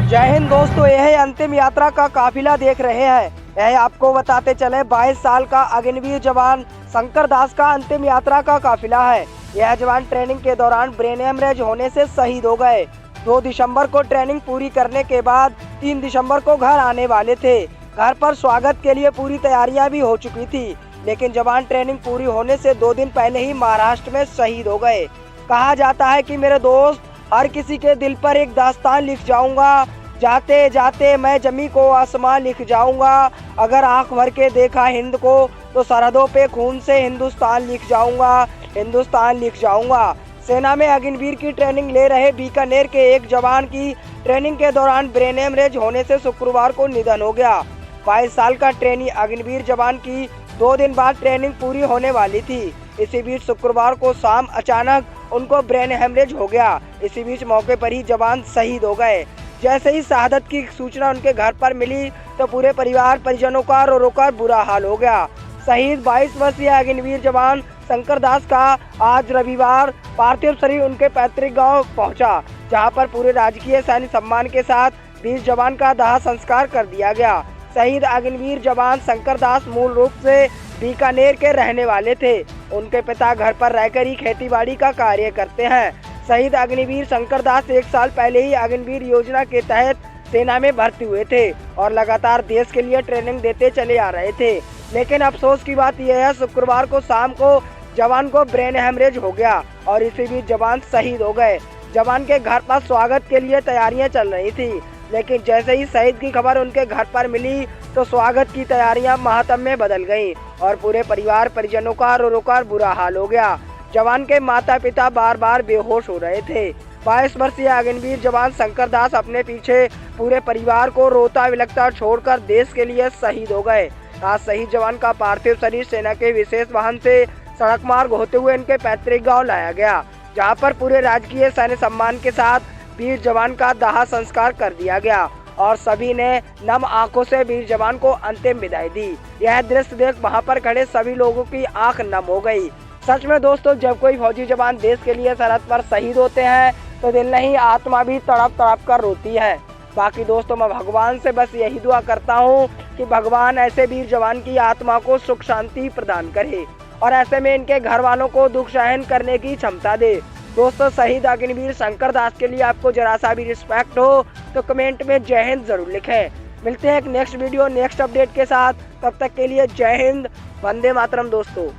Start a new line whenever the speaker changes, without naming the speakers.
जय हिंद दोस्तों, यह अंतिम यात्रा का काफिला देख रहे हैं। यह आपको बताते चले 22 साल का अग्निवीर जवान शंकर दास का अंतिम यात्रा का काफिला है। यह जवान ट्रेनिंग के दौरान ब्रेन हेमरेज होने से शहीद हो गए। 2 दिसंबर को ट्रेनिंग पूरी करने के बाद 3 दिसंबर को घर आने वाले थे। घर पर स्वागत के लिए पूरी तैयारियां भी हो चुकी थी, लेकिन जवान ट्रेनिंग पूरी होने से 2 दिन पहले ही महाराष्ट्र में शहीद हो गए। कहा जाता है कि मेरे दोस्त, हर किसी के दिल पर एक दास्तान लिख जाऊंगा, जाते जाते मैं जमी को आसमां लिख जाऊंगा। अगर आंख भर के देखा हिंद को तो सरहदों पे खून से हिंदुस्तान लिख जाऊंगा, हिंदुस्तान लिख जाऊंगा। सेना में अग्निवीर की ट्रेनिंग ले रहे बीकानेर के एक जवान की ट्रेनिंग के दौरान ब्रेन हेमरेज होने से शुक्रवार को निधन हो गया। 22 साल का ट्रेनी अग्निवीर जवान की 2 दिन बाद ट्रेनिंग पूरी होने वाली थी। इसी बीच शुक्रवार को शाम अचानक उनको ब्रेन हेमरेज हो गया। इसी बीच मौके पर ही जवान शहीद हो गए। जैसे ही शहादत की सूचना उनके घर पर मिली तो पूरे परिवार परिजनों का रो रो कर बुरा हाल हो गया। शहीद 22 वर्षीय अग्निवीर जवान शंकर दास का आज रविवार पार्थिव शरीर उनके पैतृक गांव पहुंचा, जहां पर पूरे राजकीय सैन्य सम्मान के साथ वीर जवान का दाह संस्कार कर दिया गया। शहीद अग्निवीर जवान शंकर दास मूल रूप से बीकानेर के रहने वाले थे। उनके पिता घर पर रहकर ही खेतीबाड़ी का कार्य करते हैं। शहीद अग्निवीर शंकर दास 1 साल पहले ही अग्निवीर योजना के तहत सेना में भर्ती हुए थे और लगातार देश के लिए ट्रेनिंग देते चले आ रहे थे। लेकिन अफसोस की बात यह है, शुक्रवार को शाम को जवान को ब्रेन हेमरेज हो गया और इसी बीच जवान शहीद हो गए। जवान के घर पर स्वागत के लिए तैयारियां चल रही थी, लेकिन जैसे ही शहीद की खबर उनके घर पर मिली तो स्वागत की तैयारियां मातम में बदल गईं और पूरे परिवार परिजनों का रो रो कर बुरा हाल हो गया। जवान के माता पिता बार बार बेहोश हो रहे थे। 22 वर्षीय अग्निवीर जवान शंकर दास अपने पीछे पूरे परिवार को रोता बिलखता छोड़कर देश के लिए शहीद हो गए। आज शहीद जवान का पार्थिव शरीर सेना के विशेष वाहन से सड़क मार्ग होते हुए इनके पैतृक गांव लाया गया, जहां पर पूरे राजकीय सैन्य सम्मान के साथ वीर जवान का दाह संस्कार कर दिया गया और सभी ने नम आंखों से वीर जवान को अंतिम विदाई दी। यह दृश्य देख वहां पर खड़े सभी लोगों की आंख नम हो गई। सच में दोस्तों, जब कोई फौजी जवान देश के लिए सरहद पर शहीद होते हैं तो दिल नहीं, आत्मा भी तड़प तड़प कर रोती है। बाकी दोस्तों, मैं भगवान से बस यही दुआ करता हूँ कि भगवान ऐसे वीर जवान की आत्मा को सुख शांति प्रदान करे और ऐसे में इनके घर वालों को दुख सहन करने की क्षमता दे। दोस्तों, शहीद अग्निवीर शंकर दास के लिए आपको जरा सा भी रिस्पेक्ट हो तो कमेंट में जय हिंद जरूर लिखें। मिलते हैं एक नेक्स्ट वीडियो नेक्स्ट अपडेट के साथ। तब तक के लिए जय हिंद, वंदे मातरम दोस्तों।